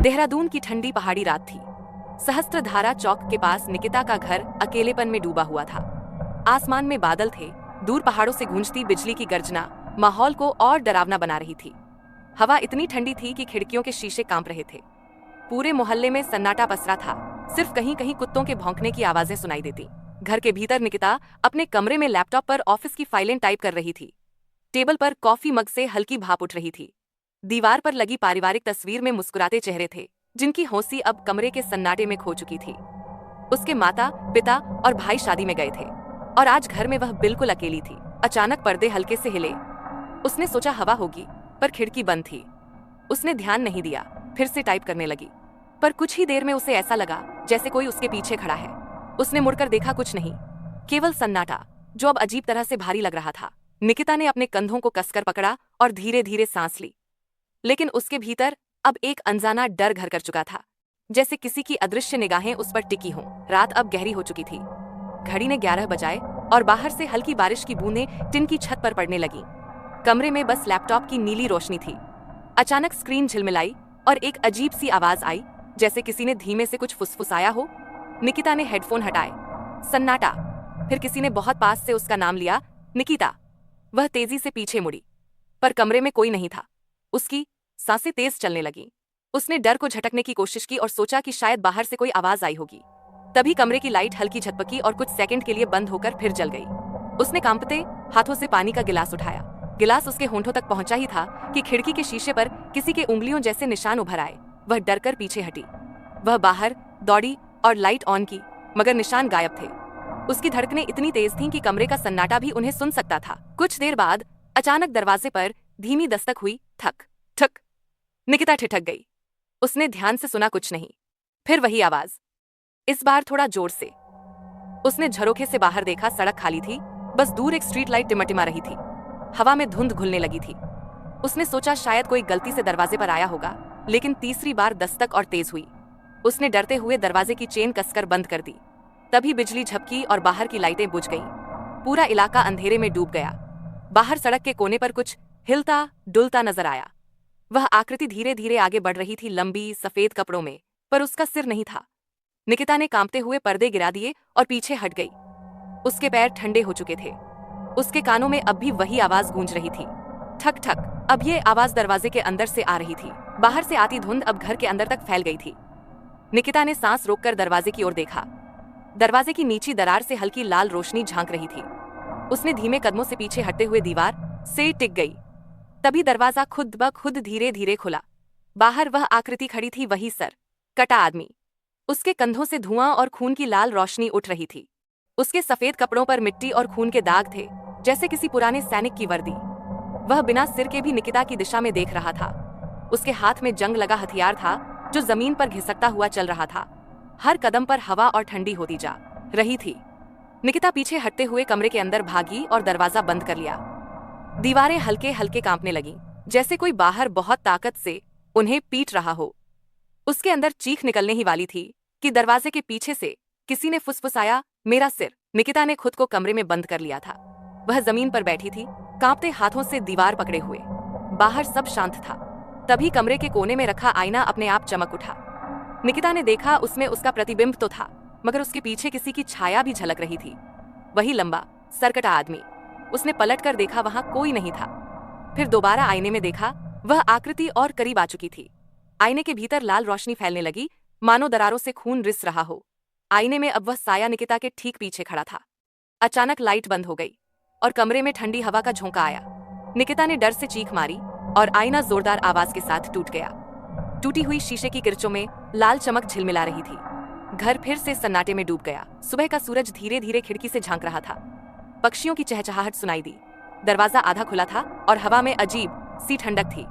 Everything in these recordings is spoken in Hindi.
देहरादून की ठंडी पहाड़ी रात थी। सहस्त्रधारा चौक के पास निकिता का घर अकेलेपन में डूबा हुआ था। आसमान में बादल थे, दूर पहाड़ों से गूंजती बिजली की गर्जना माहौल को और डरावना बना रही थी। हवा इतनी ठंडी थी कि खिड़कियों के शीशे कांप रहे थे। पूरे मोहल्ले में सन्नाटा पसरा था, सिर्फ कहीं कहीं कुत्तों के भौंकने की आवाजें सुनाई देती। घर के भीतर निकिता अपने कमरे में लैपटॉप पर ऑफिस की फाइलें टाइप कर रही थी। टेबल पर कॉफी मग से हल्की भाप उठ रही थी। दीवार पर लगी पारिवारिक तस्वीर में मुस्कुराते चेहरे थे, जिनकी हौसी अब कमरे के सन्नाटे में खो चुकी थी। उसके माता, पिता और भाई शादी में गए थे और आज घर में वह बिल्कुल अकेली थी। अचानक पर्दे हल्के से हिले। उसने सोचा हवा होगी, पर खिड़की बंद थी। उसने ध्यान नहीं दिया, फिर से टाइप करने लगी, पर कुछ ही देर में उसे ऐसा लगा जैसे कोई उसके पीछे खड़ा है। उसने मुड़कर देखा, कुछ नहीं, केवल सन्नाटा, जो अब अजीब तरह से भारी लग रहा था। निकिता ने अपने कंधों को कसकर पकड़ा और धीरे धीरे सांस ली, लेकिन उसके भीतर अब एक अनजाना डर घर कर चुका था, जैसे किसी की अदृश्य निगाहें उस पर टिकी हों। रात अब गहरी हो चुकी थी। घड़ी ने 11 बजाए और बाहर से हल्की बारिश की बूंदें टिन की छत पर पड़ने लगीं। कमरे में बस लैपटॉप की नीली रोशनी थी। अचानक स्क्रीन झिलमिलाई और एक अजीब सी आवाज आई, जैसे किसी ने धीमे से कुछ फुसफुसाया हो। निकिता ने हेडफोन हटाए। सन्नाटा। फिर किसी ने बहुत पास से उसका नाम लिया, निकिता। वह तेजी से पीछे मुड़ी, पर कमरे में कोई नहीं था। उसकी सांसें तेज चलने लगीं। उसने डर को झटकने की कोशिश की और सोचा कि शायद बाहर से कोई आवाज आई होगी। तभी कमरे की लाइट हल्की झपकी और कुछ सेकंड के लिए बंद होकर फिर जल गई। उसने कांपते हाथों से पानी का गिलास उठाया। गिलास उसके होंठों तक पहुंचा ही था कि खिड़की के शीशे पर किसी के उंगलियों जैसे निशान उभर आए। वह डरकर पीछे हटी। वह बाहर दौड़ी और लाइट ऑन की, मगर निशान गायब थे। उसकी धड़कनें इतनी तेज थीं कि कमरे का सन्नाटा भी उन्हें सुन सकता था। कुछ देर बाद अचानक दरवाजे पर धीमी दस्तक हुई। ठक ठक। निकिता ठिठक गई। उसने ध्यान से सुना, कुछ नहीं। फिर वही आवाज, इस बार थोड़ा जोर से। उसने झरोखे से बाहर देखा। सड़क खाली थी, बस दूर एक स्ट्रीट लाइट टिमटिमा रही थी। हवा में धुंध घुलने लगी थी। उसने सोचा शायद कोई गलती से दरवाजे पर आया होगा, लेकिन तीसरी बार दस्तक और तेज हुई। उसने डरते हुए दरवाजे की चेन कसकर बंद कर दी। तभी बिजली झपकी और बाहर की लाइटें बुझ गईं। पूरा इलाका अंधेरे में डूब गया। बाहर सड़क के कोने पर कुछ हिलता डुलता नजर आया। वह आकृति धीरे धीरे आगे बढ़ रही थी, लंबी सफेद कपड़ों में, पर उसका सिर नहीं था। निकिता ने कांपते हुए पर्दे गिरा दिए और पीछे हट गई। उसके पैर ठंडे हो चुके थे। उसके कानों में अब भी वही आवाज गूंज रही थी, ठक ठक। अब ये आवाज दरवाजे के अंदर से आ रही थी। बाहर से आती धुंध अब घर के अंदर तक फैल गई थी। निकिता ने सांस रोककर दरवाजे की ओर देखा। दरवाजे की नीची दरार से हल्की लाल रोशनी झांक रही थी। उसने धीमे कदमों से पीछे हटते हुए दीवार से टिक गई। तभी दरवाजा खुद ब खुद धीरे धीरे खुला। बाहर वह आकृति खड़ी थी, वही सर कटा आदमी। उसके कंधों से धुआं और खून की लाल रोशनी उठ रही थी। उसके सफेद कपड़ों पर मिट्टी और खून के दाग थे, जैसे किसी पुराने सैनिक की वर्दी। वह बिना सिर के भी निकिता की दिशा में देख रहा था। उसके हाथ में जंग लगा हथियार था, जो जमीन पर घिसकता हुआ चल रहा था। हर कदम पर हवा और ठंडी होती जा रही थी। निकिता पीछे हटते हुए कमरे के अंदर भागी और दरवाजा बंद कर लिया। दीवारें हल्के हल्के कांपने लगीं, जैसे कोई बाहर बहुत ताकत से उन्हें पीट रहा हो। उसके अंदर चीख निकलने ही वाली थी कि दरवाजे के पीछे से किसी ने फुसफुसाया, मेरा सिर। निकिता ने खुद को कमरे में बंद कर लिया था। वह जमीन पर बैठी थी, कांपते हाथों से दीवार पकड़े हुए। बाहर सब शांत था। तभी कमरे के कोने में रखा आईना अपने आप चमक उठा। निकिता ने देखा, उसमें उसका प्रतिबिंब तो था, मगर उसके पीछे किसी की छाया भी झलक रही थी। वही लंबा सरकटा आदमी। उसने पलट कर देखा, वहां कोई नहीं था। फिर दोबारा आईने में देखा, वह आकृति और करीब आ चुकी थी। आईने के भीतर लाल रोशनी फैलने लगी, मानो दरारों से खून रिस रहा हो। आईने में अब वह साया निकिता के ठीक पीछे खड़ा था। अचानक लाइट बंद हो गई और कमरे में ठंडी हवा का झोंका आया। निकिता ने डर से चीख मारी और आईना जोरदार आवाज के साथ टूट गया। टूटी हुई शीशे की किरचों में लाल चमक झिलमिला रही थी। घर फिर से सन्नाटे में डूब गया। सुबह का सूरज धीरे धीरे खिड़की से झांक रहा था। पक्षियों की चहचहाहट सुनाई दी। दरवाजा आधा खुला था और हवा में अजीब सी ठंडक थी।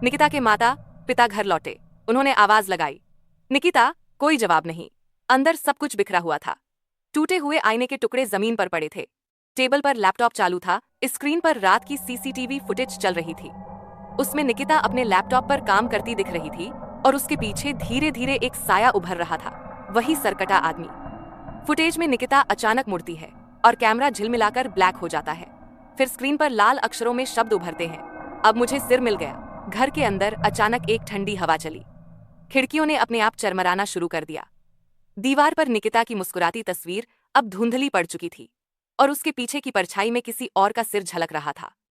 निकिता के माता पिता घर लौटे। उन्होंने आवाज लगाई, निकिता। कोई जवाब नहीं। अंदर सब कुछ बिखरा हुआ था। टूटे हुए आईने के टुकड़े जमीन पर पड़े थे। टेबल पर लैपटॉप चालू था। स्क्रीन पर रात की सीसीटीवी फुटेज चल रही थी। उसमें निकिता अपने लैपटॉप पर काम करती दिख रही थी और उसके पीछे धीरे धीरे एक साया उभर रहा था, वही सरकटा आदमी। फुटेज में निकिता अचानक मुड़ती है और कैमरा झिलमिलाकर ब्लैक हो जाता है। फिर स्क्रीन पर लाल अक्षरों में शब्द उभरते हैं, अब मुझे सिर मिल गया। घर के अंदर अचानक एक ठंडी हवा चली। खिड़कियों ने अपने आप चरमराना शुरू कर दिया। दीवार पर निकिता की मुस्कुराती तस्वीर अब धुंधली पड़ चुकी थी और उसके पीछे की परछाई में किसी और का सिर झलक रहा था।